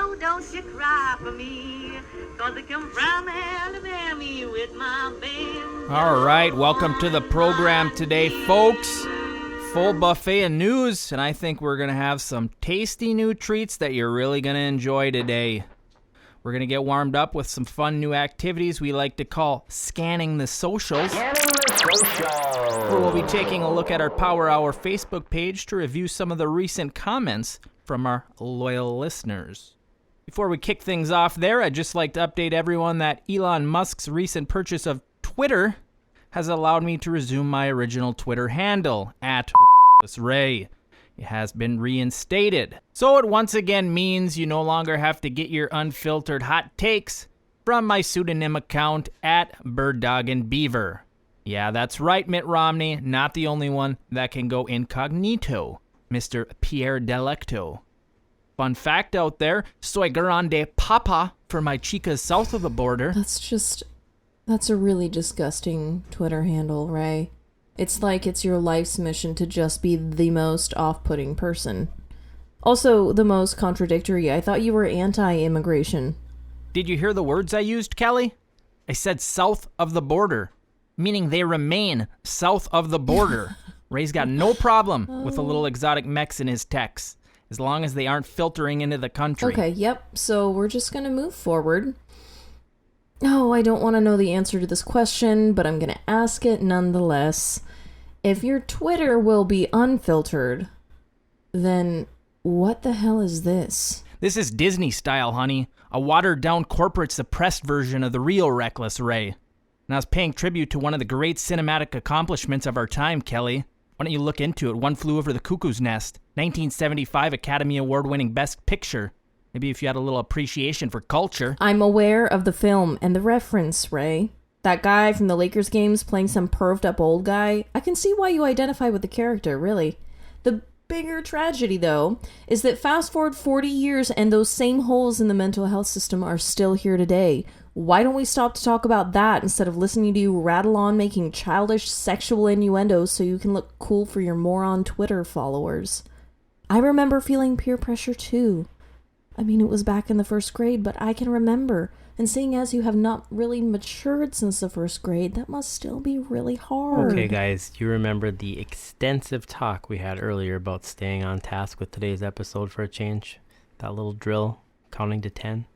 Oh, don't you cry for me, 'cause I come from Alabama with my band. All right, welcome to the program today, folks. Full buffet of news, and I think we're going to have some tasty new treats that you're really going to enjoy today. We're going to get warmed up with some fun new activities we like to call scanning the socials. Where we'll be taking a look at our Power Hour Facebook page to review some of the recent comments from our loyal listeners. Before we kick things off there, I'd just like to update everyone that Elon Musk's recent purchase of Twitter has allowed me to resume my original Twitter handle, @Ray. It has been reinstated. So it once again means you no longer have to get your unfiltered hot takes from my pseudonym account @BirdDogAndBeaver. Yeah, that's right, Mitt Romney, not the only one that can go incognito, Mr. Pierre Delecto. Fun fact out there, soy grande papa for my chicas south of the border. That's a really disgusting Twitter handle, Ray. It's like it's your life's mission to just be the most off-putting person. Also, the most contradictory. I thought you were anti-immigration. Did you hear the words I used, Kelly? I said south of the border, meaning they remain south of the border. Ray's got no problem with a little exotic Mex in his texts, as long as they aren't filtering into the country. Okay, yep. So we're just going to move forward. Oh, I don't want to know the answer to this question, but I'm going to ask it nonetheless. If your Twitter will be unfiltered, then what the hell is this? This is Disney style, honey. A watered-down corporate suppressed version of the real Reckless Ray. And I was paying tribute to one of the great cinematic accomplishments of our time, Kelly. Why don't you look into it? One Flew Over the Cuckoo's Nest. 1975 Academy Award-winning Best Picture. Maybe if you had a little appreciation for culture. I'm aware of the film and the reference, Ray. That guy from the Lakers games playing some perved up old guy. I can see why you identify with the character, really. The bigger tragedy, though, is that fast forward 40 years and those same holes in the mental health system are still here today. Why don't we stop to talk about that instead of listening to you rattle on making childish sexual innuendos so you can look cool for your moron Twitter followers? I remember feeling peer pressure, too. I mean, it was back in the first grade, but I can remember. And seeing as you have not really matured since the first grade, that must still be really hard. Okay, guys, you remember the extensive talk we had earlier about staying on task with today's episode for a change? That little drill, counting to 10,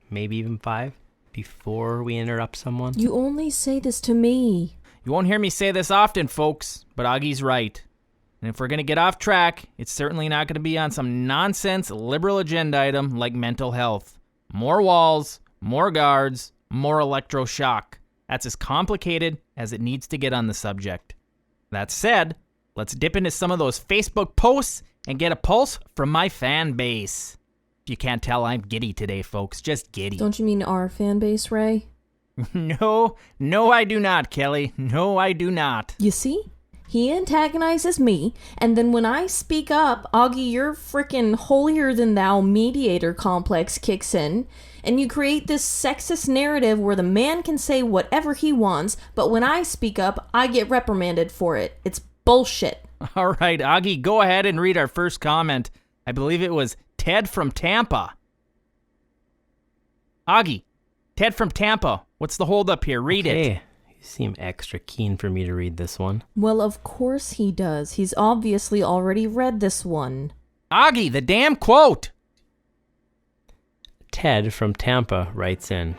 maybe even 5, before we interrupt someone? You only say this to me. You won't hear me say this often, folks, but Augie's right. And if we're going to get off track, it's certainly not going to be on some nonsense liberal agenda item like mental health. More walls, more guards, more electroshock. That's as complicated as it needs to get on the subject. That said, let's dip into some of those Facebook posts and get a pulse from my fan base. If you can't tell, I'm giddy today, folks. Just giddy. Don't you mean our fan base, Ray? No, I do not, Kelly. No, I do not. You see? He antagonizes me, and then when I speak up, Augie, your frickin' holier-than-thou mediator complex kicks in, and you create this sexist narrative where the man can say whatever he wants, but when I speak up, I get reprimanded for it. It's bullshit. All right, Augie, go ahead and read our first comment. I believe it was Ted from Tampa. Augie, Ted from Tampa, what's the holdup here? Read it. You seem extra keen for me to read this one. Well, of course he does. He's obviously already read this one. Augie, the damn quote! Ted from Tampa writes in,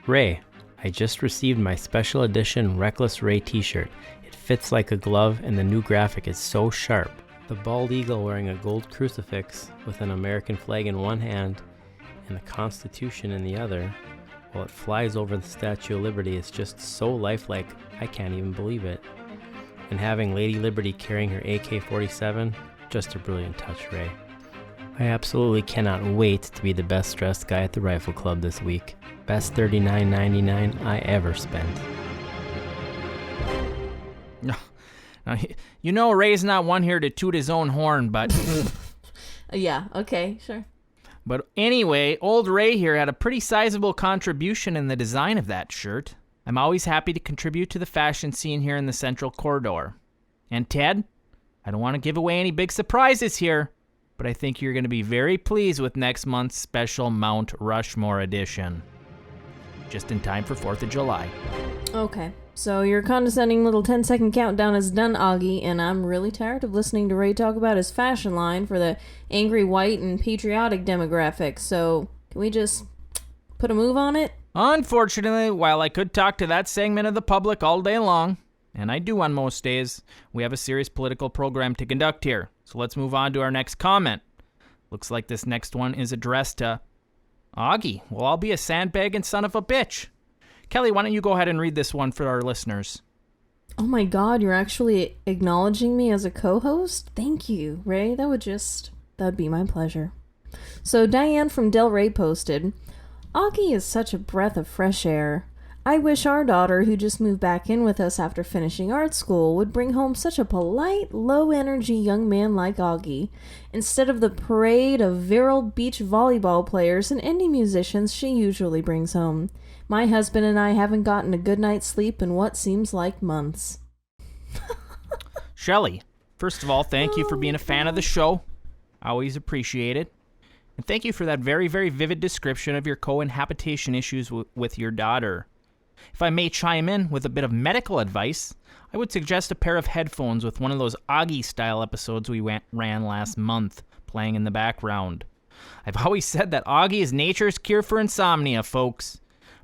Ray, I just received my special edition Reckless Ray t-shirt. It fits like a glove and the new graphic is so sharp. The bald eagle wearing a gold crucifix with an American flag in one hand and the Constitution in the other, while it flies over the Statue of Liberty, is just so lifelike, I can't even believe it. And having Lady Liberty carrying her AK-47, just a brilliant touch, Ray. I absolutely cannot wait to be the best dressed guy at the Rifle Club this week. Best $39.99 I ever spent. Now, you know Ray's not one here to toot his own horn, but... Yeah, okay, sure. But anyway, old Ray here had a pretty sizable contribution in the design of that shirt. I'm always happy to contribute to the fashion scene here in the Central Corridor. And Ted, I don't want to give away any big surprises here, but I think you're going to be very pleased with next month's special Mount Rushmore edition. Just in time for 4th of July. Okay, so your condescending little 10-second countdown is done, Augie, and I'm really tired of listening to Ray talk about his fashion line for the angry white and patriotic demographic, so can we just put a move on it? Unfortunately, while I could talk to that segment of the public all day long, and I do on most days, we have a serious political program to conduct here. So let's move on to our next comment. Looks like this next one is addressed to Augie. Well, I'll be a sandbagging son of a bitch. Kelly, why don't you go ahead and read this one for our listeners? Oh my god, you're actually acknowledging me as a co-host? Thank you, Ray. That'd be my pleasure. So Diane from Del Rey posted, Augie is such a breath of fresh air. I wish our daughter, who just moved back in with us after finishing art school, would bring home such a polite, low-energy young man like Augie, instead of the parade of virile beach volleyball players and indie musicians she usually brings home. My husband and I haven't gotten a good night's sleep in what seems like months. Shelley, first of all, thank you for being a fan of the show. I always appreciate it. And thank you for that very, very vivid description of your cohabitation issues with your daughter. If I may chime in with a bit of medical advice, I would suggest a pair of headphones with one of those Augie-style episodes we ran last month, playing in the background. I've always said that Augie is nature's cure for insomnia, folks.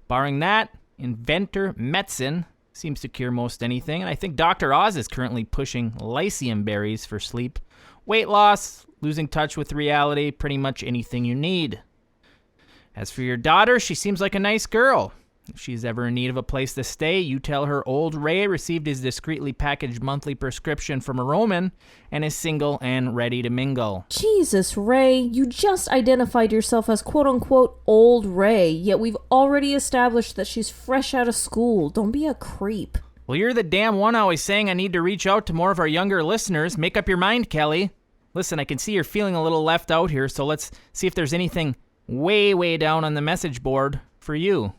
Barring that, inventor Metzen seems to cure most anything, and I think Dr. Oz is currently pushing lycium berries for sleep, weight loss, losing touch with reality, pretty much anything you need. As for your daughter, she seems like a nice girl. If she's ever in need of a place to stay, you tell her old Ray received his discreetly packaged monthly prescription from a Roman and is single and ready to mingle. Jesus, Ray, you just identified yourself as quote-unquote old Ray, yet we've already established that she's fresh out of school. Don't be a creep. Well, you're the damn one always saying I need to reach out to more of our younger listeners. Make up your mind, Kelly. Listen, I can see you're feeling a little left out here, so let's see if there's anything way, way down on the message board for you.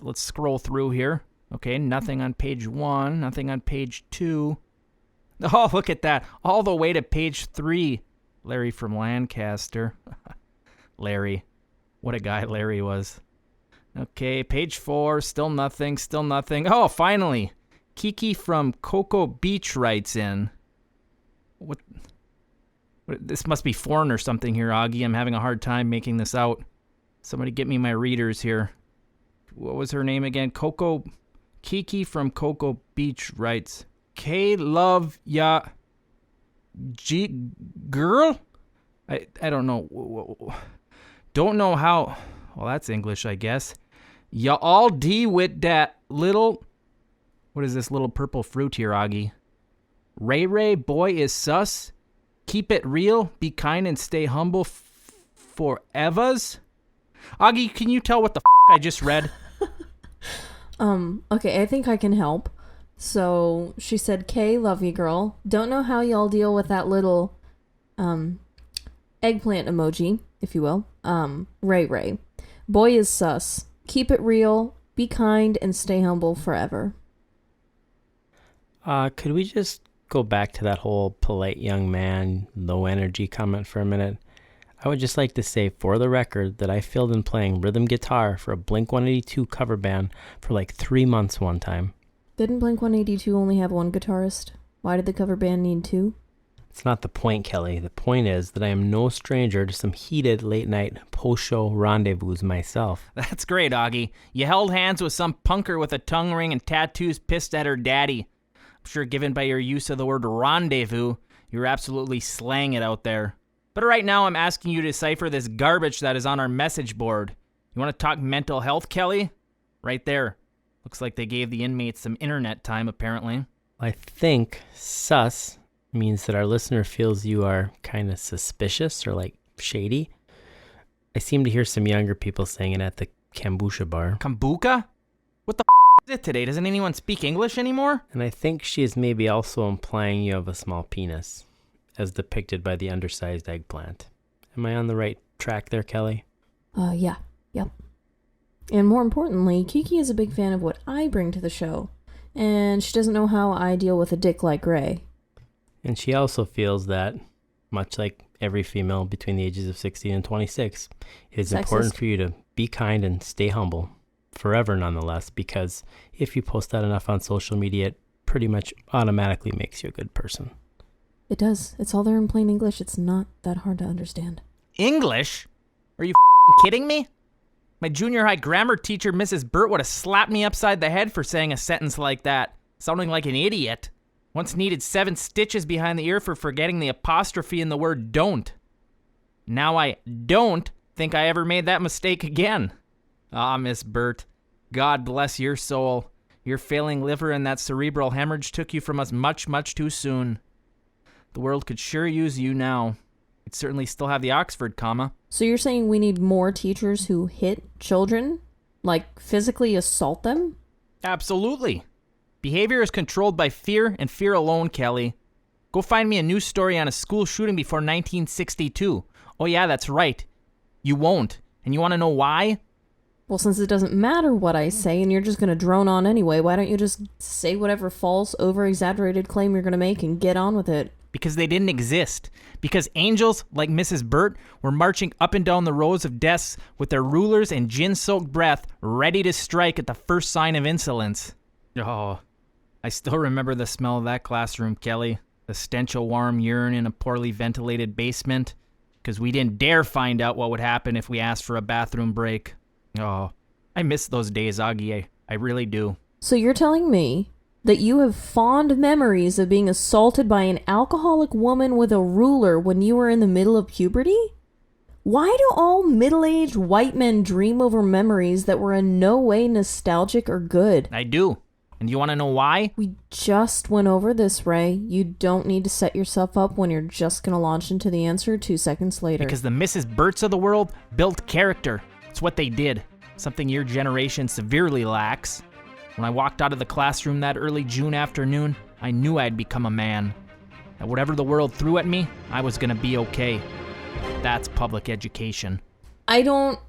Let's scroll through here. Okay, nothing on page 1, nothing on page 2. Oh, look at that. All the way to page 3. Larry from Lancaster. Larry. What a guy Larry was. Okay, page 4, still nothing, still nothing. Oh, finally. Kiki from Cocoa Beach writes in. What? This must be foreign or something here, Augie. I'm having a hard time making this out. Somebody get me my readers here. What was her name again? Kiki from Cocoa Beach writes, K love ya girl? I don't know. Don't know how. Well, that's English, I guess. Ya all D with that little. What is this little purple fruit here, Augie? Ray boy is sus. Keep it real. Be kind and stay humble forevers. Augie, can you tell what the I just read? Okay, I think I can help. So, she said, Kay, love you, girl. Don't know how y'all deal with that little, eggplant emoji, if you will. Ray. Boy is sus. Keep it real, be kind, and stay humble forever. Could we just go back to that whole polite young man, low energy comment for a minute? I would just like to say, for the record, that I filled in playing rhythm guitar for a Blink-182 cover band for like 3 months one time. Didn't Blink-182 only have one guitarist? Why did the cover band need 2? It's not the point, Kelly. The point is that I am no stranger to some heated late-night post-show rendezvous myself. That's great, Augie. You held hands with some punker with a tongue ring and tattoos pissed at her daddy. I'm sure given by your use of the word rendezvous, you're absolutely slaying it out there. But right now, I'm asking you to decipher this garbage that is on our message board. You want to talk mental health, Kelly? Right there. Looks like they gave the inmates some internet time, apparently. I think sus means that our listener feels you are kind of suspicious or like shady. I seem to hear some younger people saying it at the kombucha bar. Kombucha? What the is it today? Doesn't anyone speak English anymore? And I think she is maybe also implying you have a small penis, as depicted by the undersized eggplant. Am I on the right track there, Kelly? Yeah. Yep. And more importantly, Kiki is a big fan of what I bring to the show, and she doesn't know how I deal with a dick like Ray. And she also feels that, much like every female between the ages of 16 and 26. It is Sexist. important for you to be kind and stay humble. Forever, nonetheless, because if you post that enough on social media, it pretty much automatically makes you a good person. It does. It's all there in plain English. It's not that hard to understand. English? Are you kidding me? My junior high grammar teacher, Mrs. Burt, would have slapped me upside the head for saying a sentence like that, sounding like an idiot. Once needed 7 stitches behind the ear for forgetting the apostrophe in the word don't. Now I don't think I ever made that mistake again. Ah, Miss Burt, God bless your soul. Your failing liver and that cerebral hemorrhage took you from us much, much too soon. The world could sure use you now. You'd certainly still have the Oxford comma. So you're saying we need more teachers who hit children? Like, physically assault them? Absolutely. Behavior is controlled by fear and fear alone, Kelly. Go find me a news story on a school shooting before 1962. Oh yeah, that's right. You won't. And you want to know why? Well, since it doesn't matter what I say and you're just going to drone on anyway, why don't you just say whatever false, over-exaggerated claim you're going to make and get on with it? Because they didn't exist. Because angels, like Mrs. Burt, were marching up and down the rows of desks with their rulers and gin-soaked breath, ready to strike at the first sign of insolence. Oh, I still remember the smell of that classroom, Kelly. The stench of warm urine in a poorly ventilated basement. Because we didn't dare find out what would happen if we asked for a bathroom break. Oh, I miss those days, Augie. I really do. So you're telling me that you have fond memories of being assaulted by an alcoholic woman with a ruler when you were in the middle of puberty? Why do all middle-aged white men dream over memories that were in no way nostalgic or good? I do. And you want to know why? We just went over this, Ray. You don't need to set yourself up when you're just going to launch into the answer 2 seconds later. Because the Mrs. Burts of the world built character. It's what they did. Something your generation severely lacks. When I walked out of the classroom that early June afternoon, I knew I'd become a man. That whatever the world threw at me, I was going to be okay. That's public education. I don't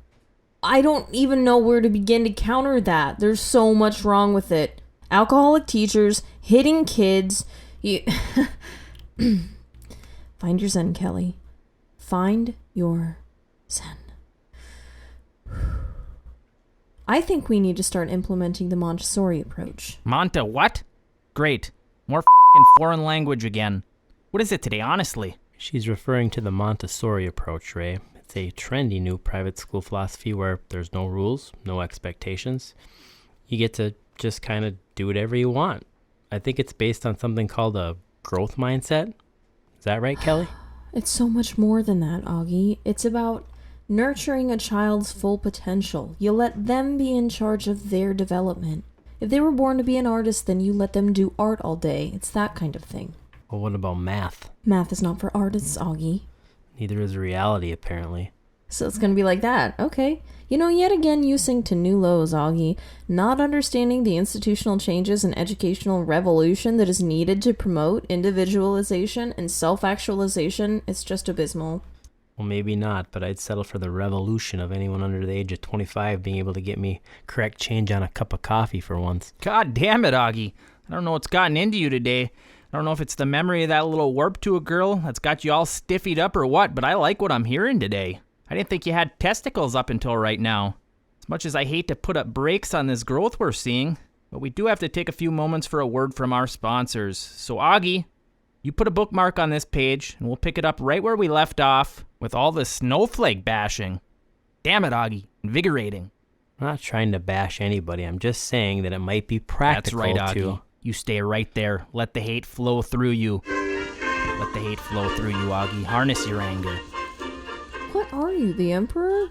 even know where to begin to counter that. There's so much wrong with it. Alcoholic teachers, hitting kids. Find your zen, Kelly. Find your zen. I think we need to start implementing the Montessori approach. Monta what? Great. More f***ing foreign language again. What is it today, honestly? She's referring to the Montessori approach, Ray. It's a trendy new private school philosophy where there's no rules, no expectations. You get to just kind of do whatever you want. I think it's based on something called a growth mindset. Is that right, Kelly? It's so much more than that, Augie. It's about nurturing a child's full potential. You let them be in charge of their development. If they were born to be an artist, then you let them do art all day. It's that kind of thing. Well, what about math? Math is not for artists, Augie. Neither is reality, apparently. So it's going to be like that. Okay. You know, yet again, you sink to new lows, Augie. Not understanding the institutional changes and educational revolution that is needed to promote individualization and self-actualization is just abysmal. Well, maybe not, but I'd settle for the revolution of anyone under the age of 25 being able to get me correct change on a cup of coffee for once. God damn it, Augie. I don't know what's gotten into you today. I don't know if it's the memory of that little warp to a girl that's got you all stiffied up or what, but I like what I'm hearing today. I didn't think you had testicles up until right now. As much as I hate to put up brakes on this growth we're seeing, but we do have to take a few moments for a word from our sponsors. So Augie, you put a bookmark on this page, and we'll pick it up right where we left off with all the snowflake bashing. Damn it, Augie. Invigorating. I'm not trying to bash anybody. I'm just saying that it might be practical. That's right, Augie. to... You stay right there. Let the hate flow through you. Let the hate flow through you, Augie. Harness your anger. What are you, the Emperor?